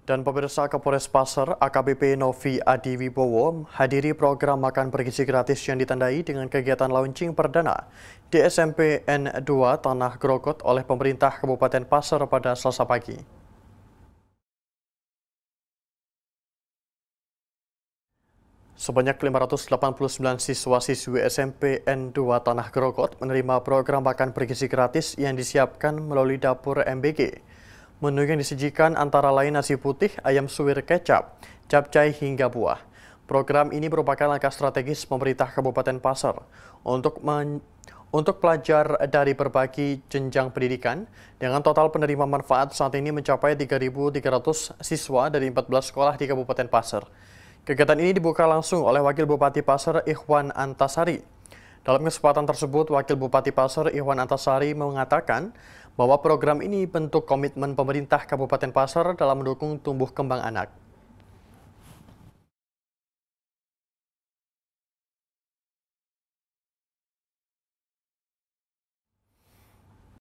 Dan pemirsa, Kapolres Pasar AKBP Novi Adi Wibowo hadiri program makan bergizi gratis yang ditandai dengan kegiatan launching perdana di SMP N2 Tanah Grokot oleh pemerintah Kabupaten Pasar pada Selasa pagi. Sebanyak 589 siswa-siswi SMP N2 Tanah Grokot menerima program makan bergizi gratis yang disiapkan melalui dapur MBG. Menu yang disajikan antara lain nasi putih, ayam suwir kecap, capcay hingga buah. Program ini merupakan langkah strategis pemerintah Kabupaten Pasar untuk pelajar dari berbagai jenjang pendidikan dengan total penerima manfaat saat ini mencapai 3.300 siswa dari 14 sekolah di Kabupaten Pasar. Kegiatan ini dibuka langsung oleh Wakil Bupati Pasar Ikhwan Antasari. Dalam kesempatan tersebut, Wakil Bupati Pasar Ikhwan Antasari mengatakan bahwa program ini bentuk komitmen pemerintah Kabupaten Pasar dalam mendukung tumbuh kembang anak.